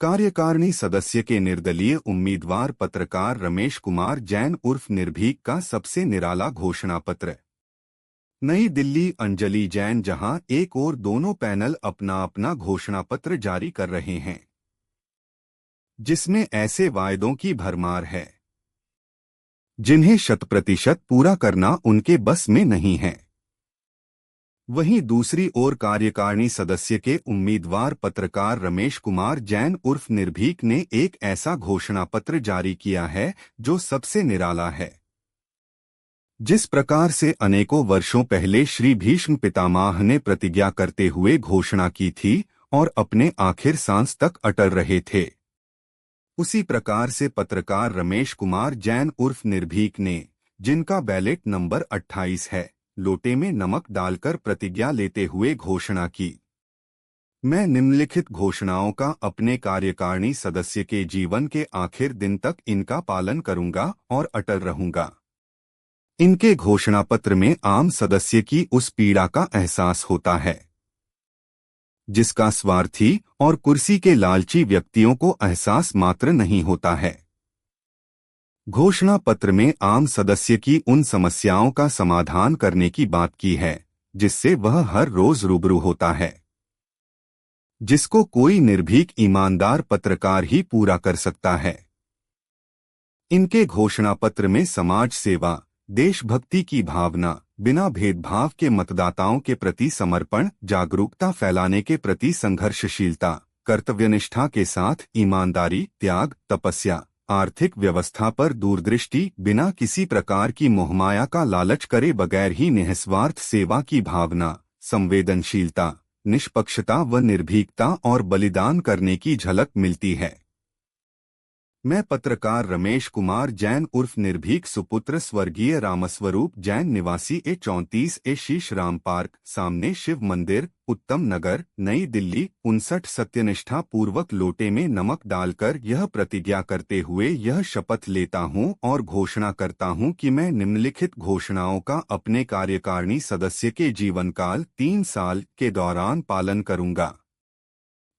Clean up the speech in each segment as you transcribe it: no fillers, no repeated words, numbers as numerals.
कार्यकारिणी सदस्य के निर्दलीय उम्मीदवार पत्रकार रमेश कुमार जैन उर्फ निर्भीक का सबसे निराला घोषणा पत्र। नई दिल्ली। अंजलि जैन। जहां एक और दोनों पैनल अपना अपना घोषणा पत्र जारी कर रहे हैं, जिसमें ऐसे वायदों की भरमार है जिन्हें 100% पूरा करना उनके बस में नहीं है। वहीं दूसरी ओर कार्यकारिणी सदस्य के उम्मीदवार पत्रकार रमेश कुमार जैन उर्फ निर्भीक ने एक ऐसा घोषणा पत्र जारी किया है जो सबसे निराला है। जिस प्रकार से अनेकों वर्षों पहले श्री भीष्म पितामह ने प्रतिज्ञा करते हुए घोषणा की थी और अपने आखिर सांस तक अटल रहे थे, उसी प्रकार से पत्रकार रमेश कुमार जैन उर्फ निर्भीक ने, जिनका बैलेट नंबर 28 है, लोटे में नमक डालकर प्रतिज्ञा लेते हुए घोषणा की, मैं निम्नलिखित घोषणाओं का अपने कार्यकारिणी सदस्य के जीवन के आखिर दिन तक इनका पालन करूंगा और अटल रहूंगा। इनके घोषणा पत्र में आम सदस्य की उस पीड़ा का एहसास होता है जिसका स्वार्थी और कुर्सी के लालची व्यक्तियों को एहसास मात्र नहीं होता है। घोषणा पत्र में आम सदस्य की उन समस्याओं का समाधान करने की बात की है जिससे वह हर रोज रूबरू होता है, जिसको कोई निर्भीक ईमानदार पत्रकार ही पूरा कर सकता है। इनके घोषणा पत्र में समाज सेवा, देशभक्ति की भावना, बिना भेदभाव के मतदाताओं के प्रति समर्पण, जागरूकता फैलाने के प्रति संघर्षशीलता, कर्तव्यनिष्ठा के साथ ईमानदारी, त्याग, तपस्या, आर्थिक व्यवस्था पर दूरदृष्टि, बिना किसी प्रकार की मोहमाया का लालच करे बगैर ही निस्वार्थ सेवा की भावना, संवेदनशीलता, निष्पक्षता व निर्भीकता और बलिदान करने की झलक मिलती है। मैं पत्रकार रमेश कुमार जैन उर्फ निर्भीक सुपुत्र स्वर्गीय रामस्वरूप जैन निवासी A34 ए शीश राम पार्क सामने शिव मंदिर, उत्तम नगर, नई दिल्ली 59 सत्यनिष्ठा पूर्वक लोटे में नमक डालकर यह प्रतिज्ञा करते हुए यह शपथ लेता हूं और घोषणा करता हूं कि मैं निम्नलिखित घोषणाओं का अपने कार्यकारिणी सदस्य के जीवनकाल 3 साल के दौरान पालन करूंगा।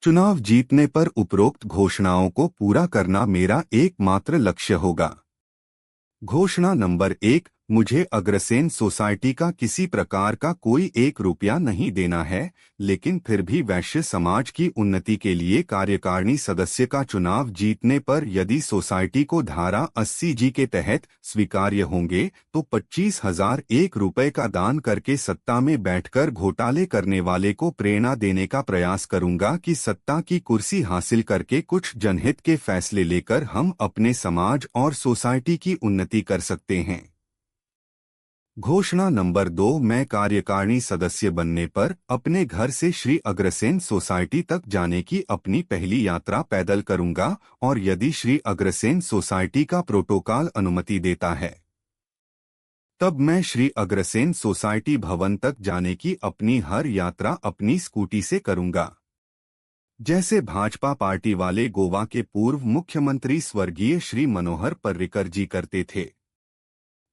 चुनाव जीतने पर उपरोक्त घोषणाओं को पूरा करना मेरा एकमात्र लक्ष्य होगा। घोषणा नंबर 1, मुझे अग्रसेन सोसाइटी का किसी प्रकार का कोई 1 रुपया नहीं देना है, लेकिन फिर भी वैश्य समाज की उन्नति के लिए कार्यकारिणी सदस्य का चुनाव जीतने पर यदि सोसाइटी को धारा 80G के तहत स्वीकार्य होंगे तो 25,001 रुपये का दान करके सत्ता में बैठकर घोटाले करने वाले को प्रेरणा देने का प्रयास करूंगा कि सत्ता की कुर्सी हासिल करके कुछ जनहित के फैसले लेकर हम अपने समाज और सोसाइटी की उन्नति कर सकते हैं। घोषणा नंबर 2, मैं कार्यकारिणी सदस्य बनने पर अपने घर से श्री अग्रसेन सोसाइटी तक जाने की अपनी पहली यात्रा पैदल करूंगा और यदि श्री अग्रसेन सोसाइटी का प्रोटोकॉल अनुमति देता है तब मैं श्री अग्रसेन सोसाइटी भवन तक जाने की अपनी हर यात्रा अपनी स्कूटी से करूंगा, जैसे भाजपा पार्टी वाले गोवा के पूर्व मुख्यमंत्री स्वर्गीय श्री मनोहर पर्रिकर जी करते थे।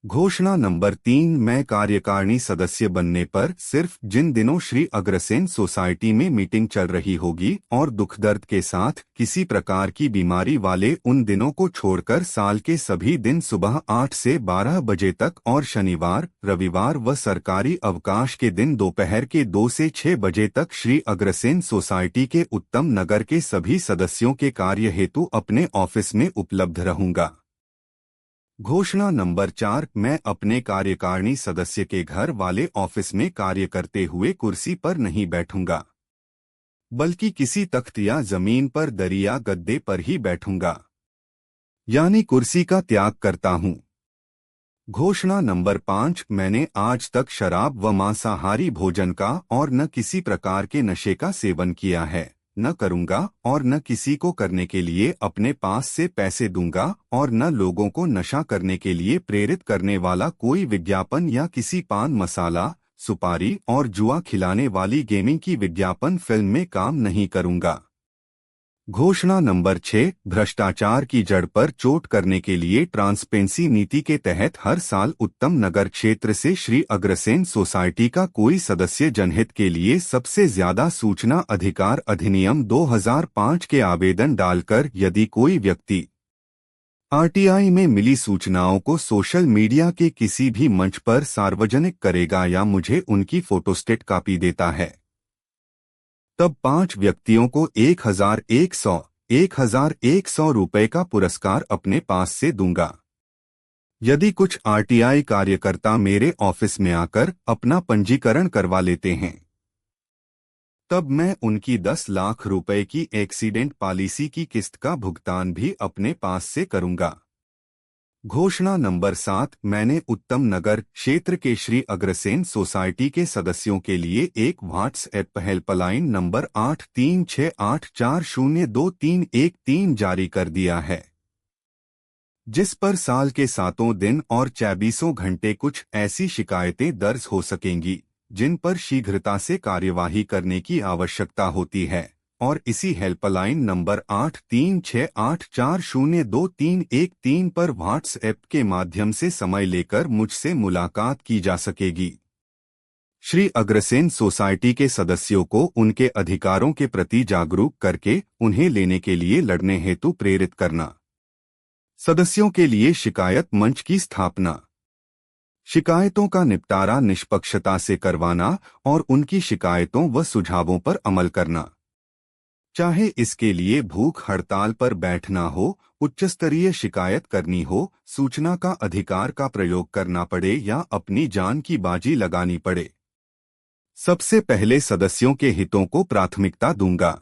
घोषणा नंबर 3, मैं कार्यकारिणी सदस्य बनने पर सिर्फ जिन दिनों श्री अग्रसेन सोसाइटी में मीटिंग चल रही होगी और दुख दर्द के साथ किसी प्रकार की बीमारी वाले उन दिनों को छोड़कर साल के सभी दिन सुबह 8 से 12 बजे तक और शनिवार, रविवार व सरकारी अवकाश के दिन दोपहर के 2 से 6 बजे तक श्री अग्रसेन सोसाइटी के उत्तम नगर के सभी सदस्यों के कार्य हेतु अपने ऑफिस में उपलब्ध रहूंगा। घोषणा नंबर 4, मैं अपने कार्यकारिणी सदस्य के घर वाले ऑफिस में कार्य करते हुए कुर्सी पर नहीं बैठूंगा, बल्कि किसी तख्त या जमीन पर दरिया गद्दे पर ही बैठूंगा, यानी कुर्सी का त्याग करता हूं। घोषणा नंबर 5, मैंने आज तक शराब व मांसाहारी भोजन का और न किसी प्रकार के नशे का सेवन किया है, न करूंगा और न किसी को करने के लिए अपने पास से पैसे दूंगा और न लोगों को नशा करने के लिए प्रेरित करने वाला कोई विज्ञापन या किसी पान मसाला, सुपारी और जुआ खिलाने वाली गेमिंग की विज्ञापन फिल्म में काम नहीं करूंगा। घोषणा नंबर 6, भ्रष्टाचार की जड़ पर चोट करने के लिए ट्रांसपेरेंसी नीति के तहत हर साल उत्तम नगर क्षेत्र से श्री अग्रसेन सोसाइटी का कोई सदस्य जनहित के लिए सबसे ज्यादा सूचना अधिकार अधिनियम 2005 के आवेदन डालकर यदि कोई व्यक्ति आरटीआई में मिली सूचनाओं को सोशल मीडिया के किसी भी मंच पर सार्वजनिक करेगा या मुझे उनकी फोटोस्टेट कॉपी देता है, तब 5 व्यक्तियों को 1,100 रुपए का पुरस्कार अपने पास से दूंगा। यदि कुछ आरटीआई कार्यकर्ता मेरे ऑफिस में आकर अपना पंजीकरण करवा लेते हैं, तब मैं उनकी 10 लाख रुपए की एक्सीडेंट पॉलिसी की किस्त का भुगतान भी अपने पास से करूंगा। घोषणा नंबर 7, मैंने उत्तम नगर क्षेत्र के श्री अग्रसेन सोसाइटी के सदस्यों के लिए एक व्हाट्सएप हेल्पलाइन नंबर 8368402313 जारी कर दिया है, जिस पर साल के 7 दिन और 24 घंटे कुछ ऐसी शिकायतें दर्ज हो सकेंगी जिन पर शीघ्रता से कार्यवाही करने की आवश्यकता होती है, और इसी हेल्पलाइन नंबर 8368402313 पर व्हाट्सएप के माध्यम से समय लेकर मुझसे मुलाकात की जा सकेगी। श्री अग्रसेन सोसाइटी के सदस्यों को उनके अधिकारों के प्रति जागरूक करके उन्हें लेने के लिए लड़ने हेतु प्रेरित करना। सदस्यों के लिए शिकायत मंच की स्थापना। शिकायतों का निपटारा निष्पक्षता से करवाना और उनकी शिकायतों व सुझावों पर अमल करना। चाहे इसके लिए भूख हड़ताल पर बैठना हो, उच्चस्तरीय शिकायत करनी हो, सूचना का अधिकार का प्रयोग करना पड़े या अपनी जान की बाजी लगानी पड़े, सबसे पहले सदस्यों के हितों को प्राथमिकता दूंगा।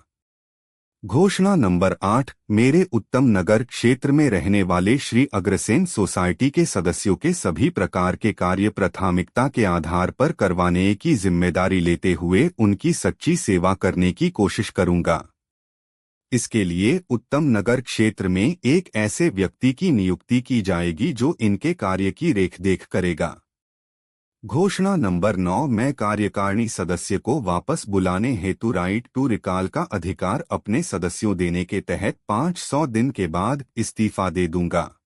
घोषणा नंबर 8, मेरे उत्तम नगर क्षेत्र में रहने वाले श्री अग्रसेन सोसाइटी के सदस्यों के सभी प्रकार के कार्य प्राथमिकता के आधार पर करवाने की जिम्मेदारी लेते हुए उनकी सच्ची सेवा करने की कोशिश करूंगा। इसके लिए उत्तम नगर क्षेत्र में एक ऐसे व्यक्ति की नियुक्ति की जाएगी जो इनके कार्य की रेखदेख करेगा। घोषणा नंबर 9, मैं कार्यकारिणी सदस्य को वापस बुलाने हेतु राइट टू रिकॉल का अधिकार अपने सदस्यों देने के तहत 500 दिन के बाद इस्तीफा दे दूंगा।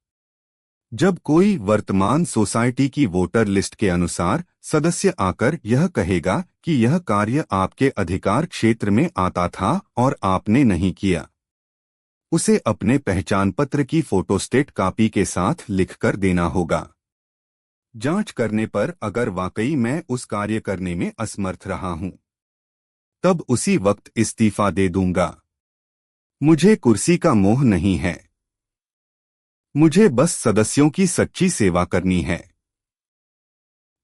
जब कोई वर्तमान सोसाइटी की वोटर लिस्ट के अनुसार सदस्य आकर यह कहेगा कि यह कार्य आपके अधिकार क्षेत्र में आता था और आपने नहीं किया, उसे अपने पहचान पत्र की फोटोस्टेट कॉपी के साथ लिखकर देना होगा। जांच करने पर अगर वाकई मैं उस कार्य करने में असमर्थ रहा हूं, तब उसी वक्त इस्तीफा दे दूंगा। मुझे कुर्सी का मोह नहीं है, मुझे बस सदस्यों की सच्ची सेवा करनी है।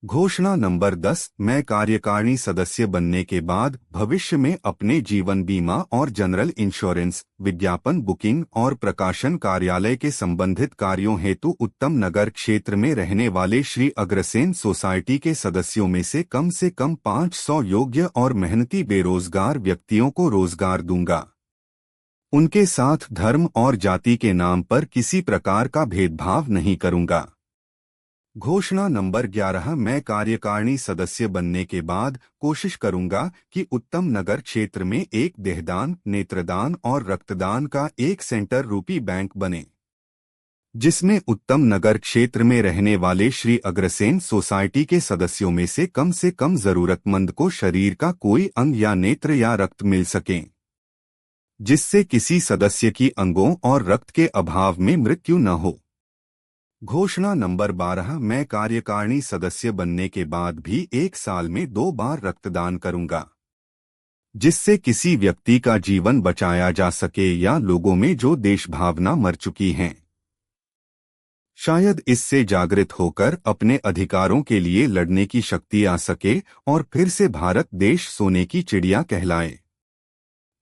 घोषणा नंबर 10, मैं कार्यकारिणी सदस्य बनने के बाद भविष्य में अपने जीवन बीमा और जनरल इंश्योरेंस, विज्ञापन बुकिंग और प्रकाशन कार्यालय के संबंधित कार्यों हेतु उत्तम नगर क्षेत्र में रहने वाले श्री अग्रसेन सोसाइटी के सदस्यों में से कम 500 योग्य और मेहनती बेरोजगार व्यक्तियों को रोजगार दूंगा। उनके साथ धर्म और जाति के नाम पर किसी प्रकार का भेदभाव नहीं करूंगा। घोषणा नंबर 11, मैं कार्यकारिणी सदस्य बनने के बाद कोशिश करूंगा कि उत्तम नगर क्षेत्र में एक देहदान, नेत्रदान और रक्तदान का एक सेंटर रूपी बैंक बने, जिसमें उत्तम नगर क्षेत्र में रहने वाले श्री अग्रसेन सोसाइटी के सदस्यों में से कम जरूरतमंद को शरीर का कोई अंग या नेत्र या रक्त मिल सके, जिससे किसी सदस्य की अंगों और रक्त के अभाव में मृत्यु न हो। घोषणा नंबर 12, मैं कार्यकारिणी सदस्य बनने के बाद भी 1 साल में 2 बार रक्तदान करूंगा, जिससे किसी व्यक्ति का जीवन बचाया जा सके या लोगों में जो देशभावना मर चुकी हैं, शायद इससे जागृत होकर अपने अधिकारों के लिए लड़ने की शक्ति आ सके और फिर से भारत देश सोने की चिड़िया कहलाए।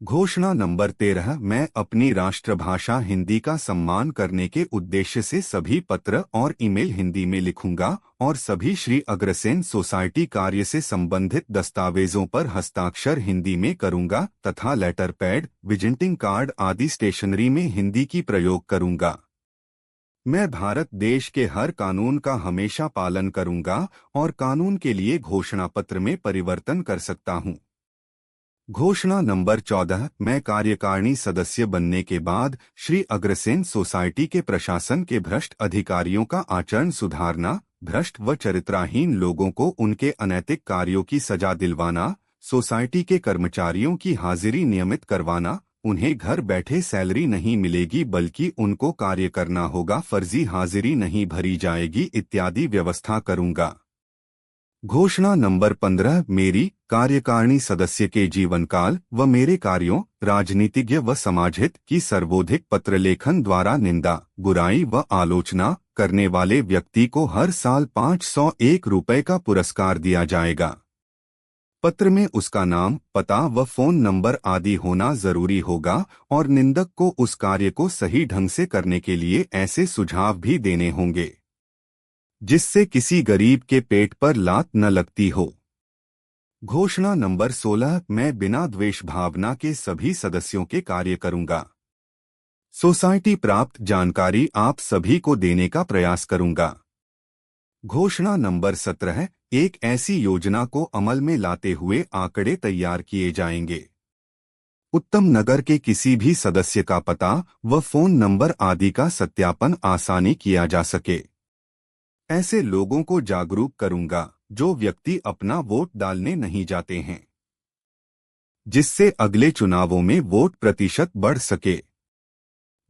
घोषणा नंबर 13, मैं अपनी राष्ट्रभाषा हिंदी का सम्मान करने के उद्देश्य से सभी पत्र और ईमेल हिंदी में लिखूंगा और सभी श्री अग्रसेन सोसाइटी कार्य से संबंधित दस्तावेजों पर हस्ताक्षर हिंदी में करूंगा तथा लेटर पैड, विजिटिंग कार्ड आदि स्टेशनरी में हिंदी की प्रयोग करूंगा। मैं भारत देश के हर कानून का हमेशा पालन करूंगा और कानून के लिए घोषणा पत्र में परिवर्तन कर सकता हूं। घोषणा नंबर 14, मैं कार्यकारिणी सदस्य बनने के बाद श्री अग्रसेन सोसाइटी के प्रशासन के भ्रष्ट अधिकारियों का आचरण सुधारना, भ्रष्ट व चरित्रहीन लोगों को उनके अनैतिक कार्यों की सजा दिलवाना, सोसाइटी के कर्मचारियों की हाजिरी नियमित करवाना, उन्हें घर बैठे सैलरी नहीं मिलेगी बल्कि उनको कार्य करना होगा, फर्जी हाजिरी नहीं भरी जाएगी इत्यादि व्यवस्था करूंगा। घोषणा नंबर 15, मेरी कार्यकारिणी सदस्य के जीवन काल व मेरे कार्यों, राजनीतिज्ञ व समाजहित की सर्वोधिक पत्रलेखन द्वारा निंदा, बुराई व आलोचना करने वाले व्यक्ति को हर साल 501 रुपये का पुरस्कार दिया जाएगा। पत्र में उसका नाम, पता व फोन नंबर आदि होना जरूरी होगा और निंदक को उस कार्य को सही ढंग से करने के लिए ऐसे सुझाव भी देने होंगे जिससे किसी गरीब के पेट पर लात न लगती हो। घोषणा नंबर 16, मैं बिना द्वेष भावना के सभी सदस्यों के कार्य करूंगा। सोसाइटी प्राप्त जानकारी आप सभी को देने का प्रयास करूंगा। घोषणा नंबर 17, एक ऐसी योजना को अमल में लाते हुए आंकड़े तैयार किए जाएंगे। उत्तम नगर के किसी भी सदस्य का पता व फोन नंबर आदि का सत्यापन आसानी किया जा सके। ऐसे लोगों को जागरूक करूंगा जो व्यक्ति अपना वोट डालने नहीं जाते हैं, जिससे अगले चुनावों में वोट प्रतिशत बढ़ सके।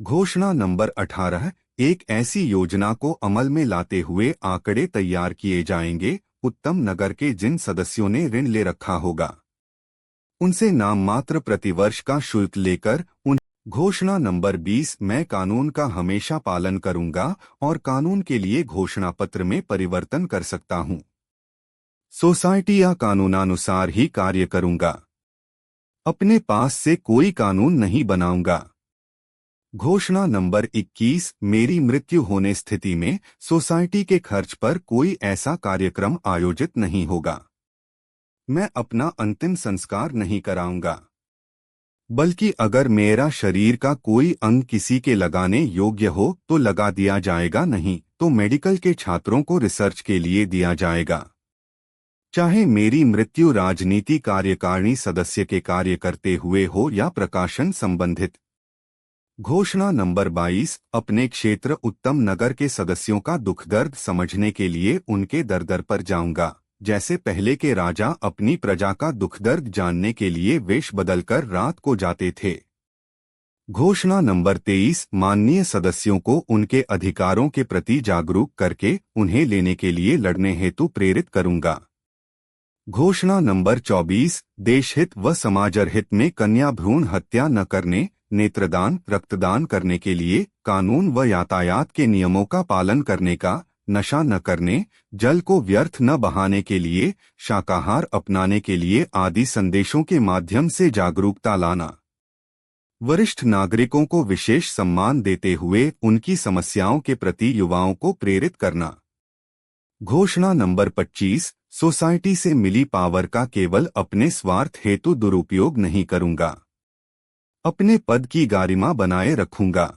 घोषणा नंबर 18, एक ऐसी योजना को अमल में लाते हुए आंकड़े तैयार किए जाएंगे। उत्तम नगर के जिन सदस्यों ने ऋण ले रखा होगा उनसे नाम मात्र प्रतिवर्ष का शुल्क लेकर उन। घोषणा नंबर 20, मैं कानून का हमेशा पालन करूंगा और कानून के लिए घोषणा पत्र में परिवर्तन कर सकता हूं। सोसाइटी या कानूनानुसार ही कार्य करूंगा। अपने पास से कोई कानून नहीं बनाऊंगा। घोषणा नंबर 21, मेरी मृत्यु होने स्थिति में सोसाइटी के खर्च पर कोई ऐसा कार्यक्रम आयोजित नहीं होगा। मैं अपना अंतिम संस्कार नहीं कराऊंगा, बल्कि अगर मेरा शरीर का कोई अंग किसी के लगाने योग्य हो तो लगा दिया जाएगा, नहीं तो मेडिकल के छात्रों को रिसर्च के लिए दिया जाएगा। चाहे मेरी मृत्यु राजनीति कार्यकारिणी सदस्य के कार्य करते हुए हो या प्रकाशन संबंधित। घोषणा नंबर 22, अपने क्षेत्र उत्तम नगर के सदस्यों का दुख दर्द समझने के लिए उनके दर दर पर जाऊंगा, जैसे पहले के राजा अपनी प्रजा का दुख दर्द जानने के लिए वेश बदलकर रात को जाते थे। घोषणा नंबर 23, माननीय सदस्यों को उनके अधिकारों के प्रति जागरूक करके उन्हें लेने के लिए लड़ने हेतु प्रेरित करूंगा। घोषणा नंबर 24, देशहित व समाजहित में कन्या भ्रूण हत्या न करने, नेत्रदान रक्तदान करने के लिए कानून व यातायात के नियमों का पालन करने का, नशा न करने, जल को व्यर्थ न बहाने के लिए, शाकाहार अपनाने के लिए आदि संदेशों के माध्यम से जागरूकता लाना। वरिष्ठ नागरिकों को विशेष सम्मान देते हुए उनकी समस्याओं के प्रति युवाओं को प्रेरित करना। घोषणा नंबर 25, सोसाइटी से मिली पावर का केवल अपने स्वार्थ हेतु दुरुपयोग नहीं करूंगा। अपने पद की गरिमा बनाए रखूंगा।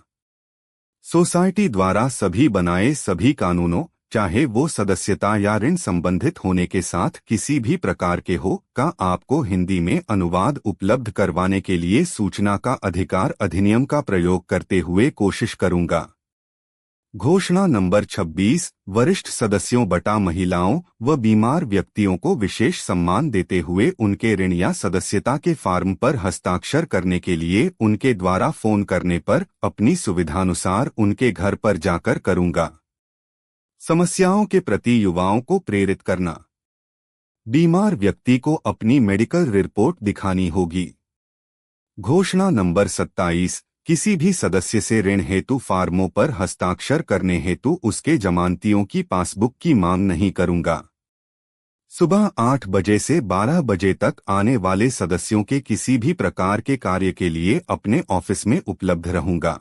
सोसाइटी द्वारा सभी बनाए सभी कानूनों, चाहे वो सदस्यता या ऋण संबंधित होने के साथ किसी भी प्रकार के हो, का आपको हिंदी में अनुवाद उपलब्ध करवाने के लिए सूचना का अधिकार अधिनियम का प्रयोग करते हुए कोशिश करूंगा। घोषणा नंबर 26, वरिष्ठ सदस्यों बटा महिलाओं व बीमार व्यक्तियों को विशेष सम्मान देते हुए उनके ऋण या सदस्यता के फॉर्म पर हस्ताक्षर करने के लिए उनके द्वारा फोन करने पर अपनी सुविधानुसार उनके घर पर जाकर करूंगा। समस्याओं के प्रति युवाओं को प्रेरित करना। बीमार व्यक्ति को अपनी मेडिकल रिपोर्ट दिखानी होगी। घोषणा नंबर 27, किसी भी सदस्य से ऋण हेतु फार्मों पर हस्ताक्षर करने हेतु उसके जमानतियों की पासबुक की मांग नहीं करूंगा। सुबह 8 बजे से 12 बजे तक आने वाले सदस्यों के किसी भी प्रकार के कार्य के लिए अपने ऑफिस में उपलब्ध रहूंगा।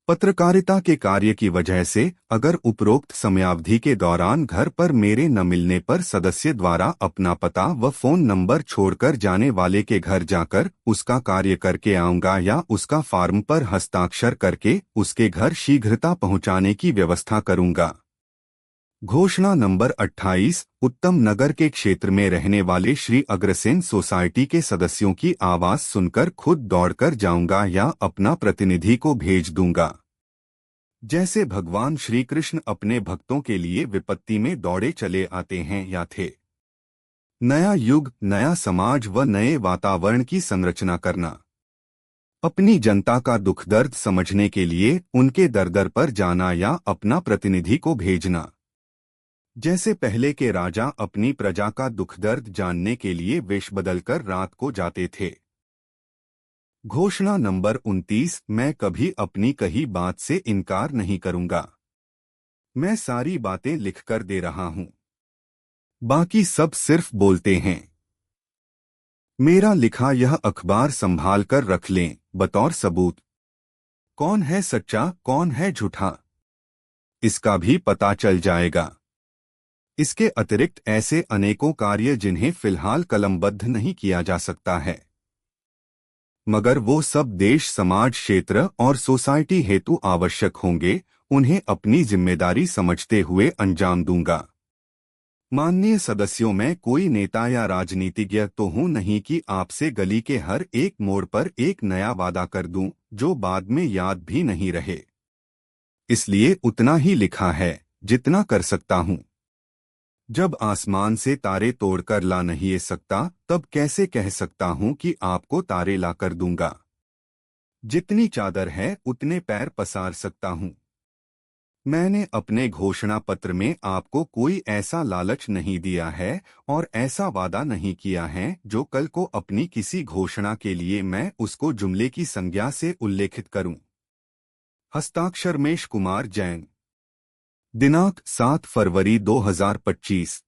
पत्रकारिता के कार्य की वजह से अगर उपरोक्त समयावधि के दौरान घर पर मेरे न मिलने पर सदस्य द्वारा अपना पता व फोन नंबर छोड़कर जाने वाले के घर जाकर उसका कार्य करके आऊंगा या उसका फॉर्म पर हस्ताक्षर करके उसके घर शीघ्रता पहुंचाने की व्यवस्था करूंगा। घोषणा नंबर 28, उत्तम नगर के क्षेत्र में रहने वाले श्री अग्रसेन सोसाइटी के सदस्यों की आवाज सुनकर खुद दौड़कर जाऊंगा या अपना प्रतिनिधि को भेज दूंगा। जैसे भगवान श्री कृष्ण अपने भक्तों के लिए विपत्ति में दौड़े चले आते हैं या थे। नया युग, नया समाज व नए वातावरण की संरचना करना। अपनी जनता का दुख दर्द समझने के लिए उनके दर दर पर जाना या अपना प्रतिनिधि को भेजना। जैसे पहले के राजा अपनी प्रजा का दुख दर्द जानने के लिए वेश बदलकर रात को जाते थे। घोषणा नंबर 29, मैं कभी अपनी कही बात से इनकार नहीं करूंगा। मैं सारी बातें लिखकर दे रहा हूं, बाकी सब सिर्फ बोलते हैं। मेरा लिखा यह अखबार संभाल कर रख लें बतौर सबूत। कौन है सच्चा, कौन है झूठा, इसका भी पता चल जाएगा। इसके अतिरिक्त ऐसे अनेकों कार्य जिन्हें फिलहाल कलमबद्ध नहीं किया जा सकता है, मगर वो सब देश, समाज, क्षेत्र और सोसाइटी हेतु आवश्यक होंगे, उन्हें अपनी जिम्मेदारी समझते हुए अंजाम दूंगा। माननीय सदस्यों, मैं कोई नेता या राजनीतिज्ञ तो हूं नहीं कि आपसे गली के हर एक मोड़ पर एक नया वादा कर दूं जो बाद में याद भी नहीं रहे। इसलिए उतना ही लिखा है जितना कर सकता हूं। जब आसमान से तारे तोड़कर ला नहीं सकता, तब कैसे कह सकता हूं कि आपको तारे लाकर दूंगा। जितनी चादर है उतने पैर पसार सकता हूं। मैंने अपने घोषणा पत्र में आपको कोई ऐसा लालच नहीं दिया है और ऐसा वादा नहीं किया है जो कल को अपनी किसी घोषणा के लिए मैं उसको जुमले की संज्ञा से उल्लेखित करूं। हस्ताक्षर मेश कुमार जैन। दिनांक 7 फरवरी 2025।